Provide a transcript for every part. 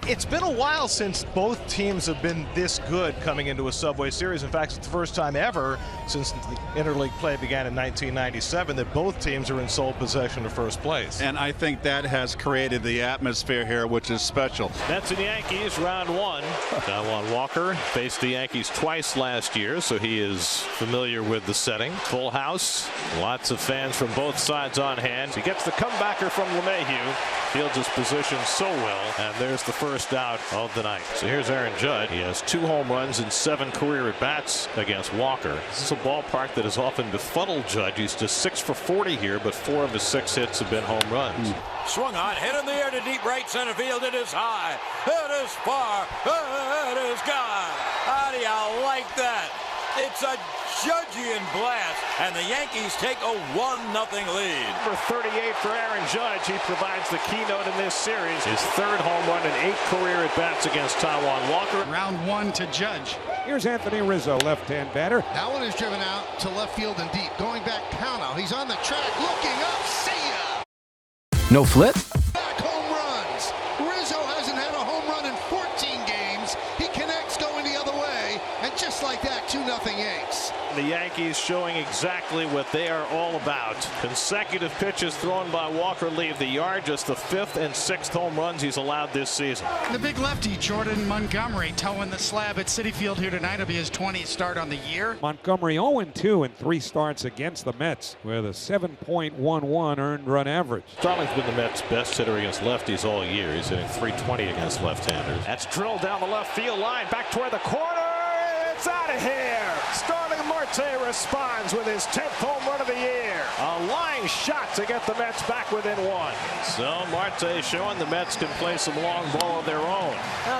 It's been a while since both teams have been this good coming into a Subway Series. In fact, it's the first time ever since the interleague play began in 1997 that both teams are in sole possession of first place. And I think that has created the atmosphere here, which is special. Mets and Yankees, round one. Taijuan Walker faced the Yankees twice last year, so he is familiar with the setting. Full house, lots of fans from both sides on hand. He gets the comebacker from LeMahieu. Fields his position so well, and there's the first out of the night. So here's Aaron Judge. He has 2 home runs and 7 career at-bats against Walker. This is a ballpark that has often befuddled Judge. He's just 6 for 40 here, but 4 of his 6 hits have been home runs. Swung on, hit in the air to deep right center field. It is high, it is far, it is gone. How do you like that? It's a Judgian blast, and the Yankees take a 1-0 lead. Number 38 for Aaron Judge. He provides the keynote in this series. His 3rd home run and 8 career at-bats against Taijuan Walker. Round 1 to Judge. Here's Anthony Rizzo, left-hand batter. That one is driven out to left field and deep. Going back, Pownell. He's on the track, looking up. See ya! No flip? Back home runs. Rizzo hasn't had a home run in 14 games. He connects going the other way, and just like that, 2-0 Yanks. The Yankees showing exactly what they are all about. Consecutive pitches thrown by Walker leave the yard. Just the 5th and 6th home runs he's allowed this season. The big lefty, Jordan Montgomery, toeing the slab at Citi Field here tonight. It'll be his 20th start on the year. Montgomery 0-2 in 3 starts against the Mets with a 7.11 earned run average. Starling's been the Mets' best hitter against lefties all year. He's hitting .320 against left-handers. That's drilled down the left field line, back toward the corner. It's out of here. Starling Marte responds with his 10th home run of the year. A line shot to get the Mets back within 1. So Marte showing the Mets can play some long ball of their own.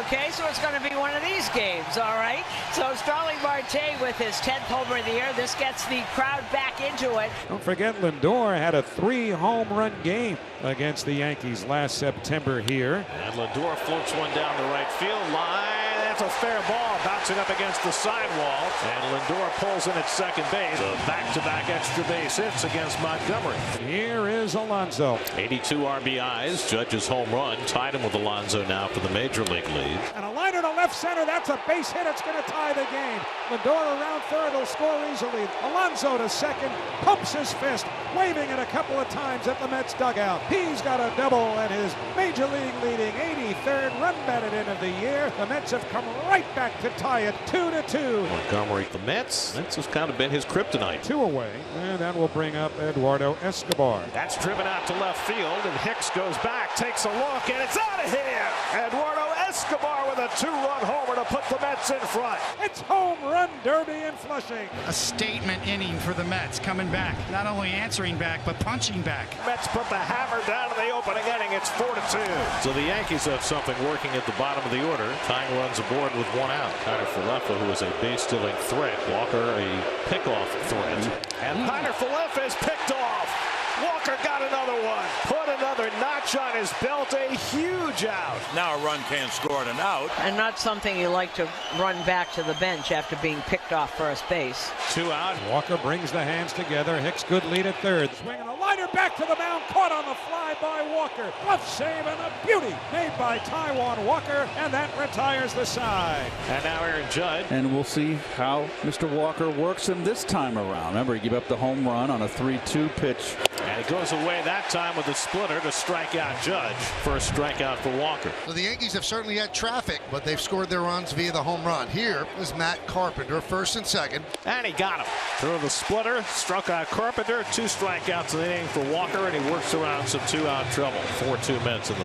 Okay, so it's going to be one of these games, all right? So Starling Marte with his 10th homer of the year. This gets the crowd back into it. Don't forget Lindor had a 3 home run game against the Yankees last September here. And Lindor floats one down the right field line. That's a fair ball, bouncing up against the sidewall, and Lindor pulls in at second base. So back-to-back extra base hits against Montgomery. Here is Alonso. 82 RBIs, Judge's home run, tied him with Alonso now for the Major League lead. And a liner to left center, that's a base hit, it's going to tie the game. Lindor around third, he'll score easily. Alonso to second, pumps his fist, waving it a couple of times at the Mets dugout. He's got a double and his Major League leading 83rd run batted in of the year. The Mets have come right back to tie it 2-2. Montgomery, the Mets. That's just kind of been his kryptonite. 2 away, and that will bring up Eduardo Escobar. That's driven out to left field, and Hicks goes back, takes a look, and it's out of here. Eduardo Escobar with a 2-run homer to put the Mets in front. It's home run derby in Flushing. A statement inning for the Mets, coming back. Not only answering back, but punching back. Mets put the hammer down in the opening inning. It's 4-2. So the Yankees have something working at the bottom of the order. Tying runs aboard with 1 out. Tyler Falefa, who is a base-stealing threat. Walker, a pickoff threat. And Tyler Falefa is picked off. Walker got another one. Put another notch on his belt. A huge out. Now a run can't score and an out. And not something you like to run back to the bench after being picked off first base. 2 out. Walker brings the hands together. Hicks good lead at third. Swinging a liner back to the mound. Caught on the fly by Walker. Glove save and a beauty made by Taijuan Walker. And that retires the side. And now Aaron Judge. And we'll see how Mr. Walker works him this time around. Remember, he gave up the home run on a 3-2 pitch. And he goes away that time with a splitter to strike out Judge. First strikeout for Walker. So the Yankees have certainly had traffic, but they've scored their runs via the home run. Here is Matt Carpenter, first and second. And he got him. Through the splitter, struck out Carpenter. 2 strikeouts in the inning for Walker, and he works around some 2-out trouble. 4-2 Mets in the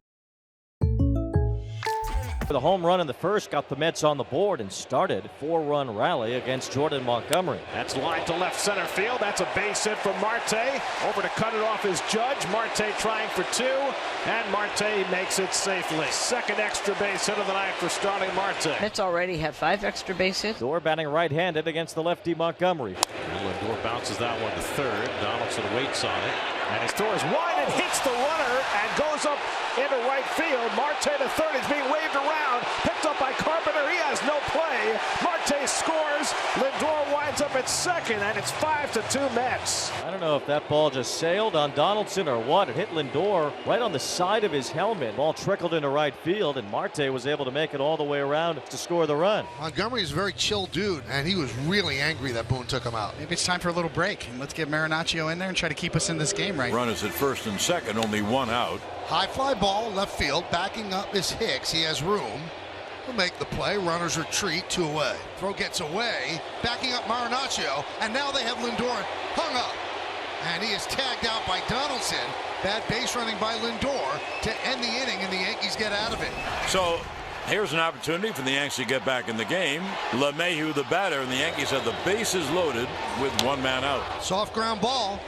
The home run in the first got the Mets on the board and started a 4-run rally against Jordan Montgomery. That's lined to left center field. That's a base hit from Marte. Over to cut it off is Judge. Marte trying for 2, and Marte makes it safely. Second extra base hit of the night for Starling Marte. Mets already have 5 extra base hits. Lindor batting right-handed against the lefty Montgomery. And Lindor bounces that one to third. Donaldson waits on it. And his throw is wide and and hits the runner and goes up into right field. Marte to third is being waved around, picked up by Carpenter. He has no play. Marte scores. Lindor winds up at second, and it's 5-2 Mets. I don't know if that ball just sailed on Donaldson or what. It hit Lindor right on the side of his helmet. Ball trickled into right field, and Marte was able to make it all the way around to score the run. Montgomery is a very chill dude, and he was really angry that Boone took him out. Maybe it's time for a little break, and let's get Marinaccio in there and try to keep us in this game right. Runners at first and second, only one out. High fly ball, left field, backing up is Hicks. He has room. He'll make the play. Runners retreat, 2 away. Throw gets away, backing up Marinaccio, and now they have Lindor hung up. And he is tagged out by Donaldson. Bad base running by Lindor to end the inning, and the Yankees get out of it. So here's an opportunity for the Yankees to get back in the game. LeMahieu the batter, and the Yankees have the bases loaded with 1 man out. Soft ground ball.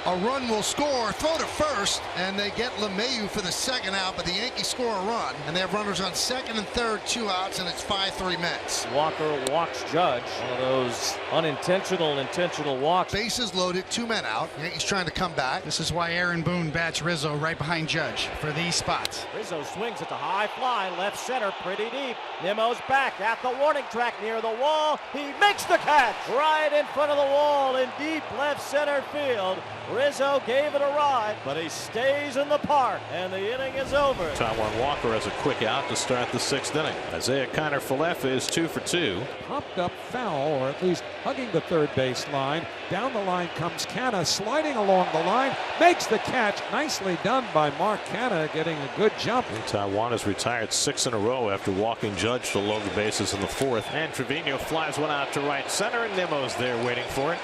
A run will score. Throw to first, and they get LeMahieu for the second out, but the Yankees score a run, and they have runners on second and third, 2 outs, and it's 5-3 Mets. Walker walks Judge. One of those unintentional, intentional walks. Bases loaded, 2 men out. Yankees trying to come back. This is why Aaron Boone bats Rizzo right behind Judge for these spots. Rizzo swings at the high fly, left center, pretty deep. Nimmo's back at the warning track near the wall. He makes the catch right in front of the wall in deep left center field. Rizzo gave it a ride, but he stays in the park, and the inning is over. Taijuan Walker has a quick out to start the 6th inning. Isaiah Kiner-Falefa is 2 for 2. Popped up foul, or at least hugging the third base line. Down the line comes Canna, sliding along the line, makes the catch. Nicely done by Mark Canna, getting a good jump. Taijuan has retired 6 in a row after walking Judge to load the bases in the 4th. And Trevino flies one out to right center, and Nimmo's there waiting for it.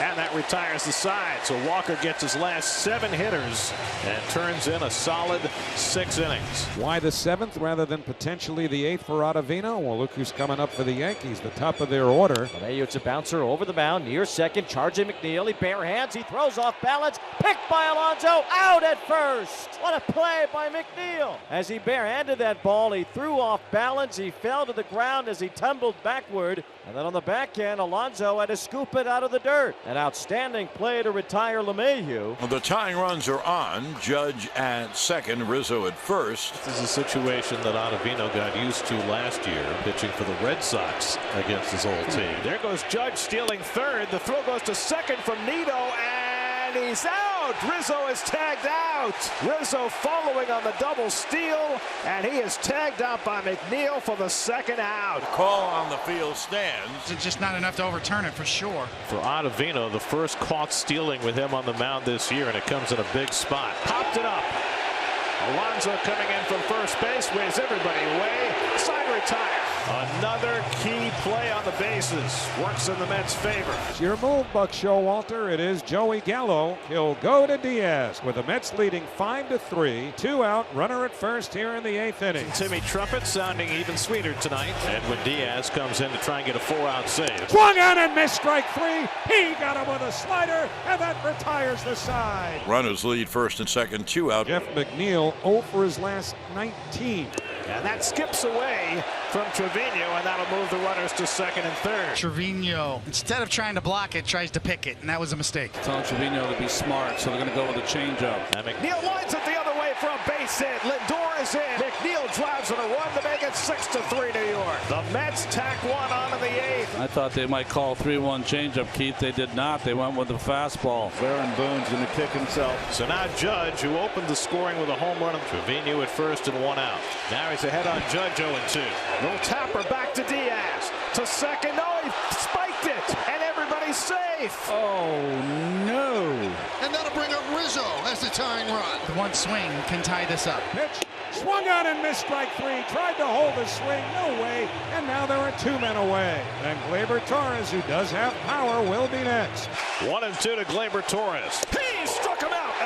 And that retires the side. So Walker gets his last 7 hitters and turns in a solid 6 innings. Why the 7th rather than potentially the 8th for Ottavino? Well, look who's coming up for the Yankees, the top of their order. LeMahieu, it's a bouncer over the mound, near second, charging McNeil. He bare hands, he throws off balance, picked by Alonso, out at first. What a play by McNeil. As he barehanded that ball, he threw off balance, he fell to the ground as he tumbled backward. And then on the backhand, Alonso had to scoop it out of the dirt. An outstanding play to retire LeMahieu. Well, the tying runs are on. Judge at second, Rizzo at first. This is a situation that Ottavino got used to last year, pitching for the Red Sox against his old team. There goes Judge stealing third. The throw goes to second from Nito, and he's out. Rizzo is tagged out. Rizzo following on the double steal, and he is tagged out by McNeil for the 2nd out. Call on the field stands. It's just not enough to overturn it for sure. For Ottavino, the first caught stealing with him on the mound this year, and it comes in a big spot. Popped it up. Alonso coming in from first base, waves everybody away. Side retire. Another key play on the bases. Works in the Mets' favor. It's your move, Buck Showalter. It is Joey Gallo. He'll go to Diaz with the Mets leading 5-3. 2 out, runner at first here in the 8th inning. Timmy Trumpet sounding even sweeter tonight. Edwin Diaz comes in to try and get a 4-out save. Swung on and missed strike 3. He got him with a slider, and that retires the side. Runners lead first and second, 2 out. Jeff McNeil 0 for his last 19. And that skips away from Trevino, and that'll move the runners to second and third. Trevino, instead of trying to block it, tries to pick it, and that was a mistake. Telling Trevino to be smart, so they're going to go with a changeup. And McNeil lines it the other way for a base hit. Lindor is in. McNeil drives on a run to make it 6-3 New York. The Mets tack one on in the 8th. I thought they might call 3-1 changeup, Keith. They did not. They went with the fastball. Aaron Boone's going to kick himself. So now Judge, who opened the scoring with a home run, Trevino at first and 1 out. Now he's ahead on Judge, 0-2. Little tapper back to Diaz. To second. No, he spiked it. And everybody's safe. Oh, no. And that'll bring up Rizzo as the tying run. The one swing can tie this up. Pitch, swung on and missed strike 3. Tried to hold the swing, no way. And now there are 2 men away. And Gleyber Torres, who does have power, will be next. 1-2 to Gleyber Torres.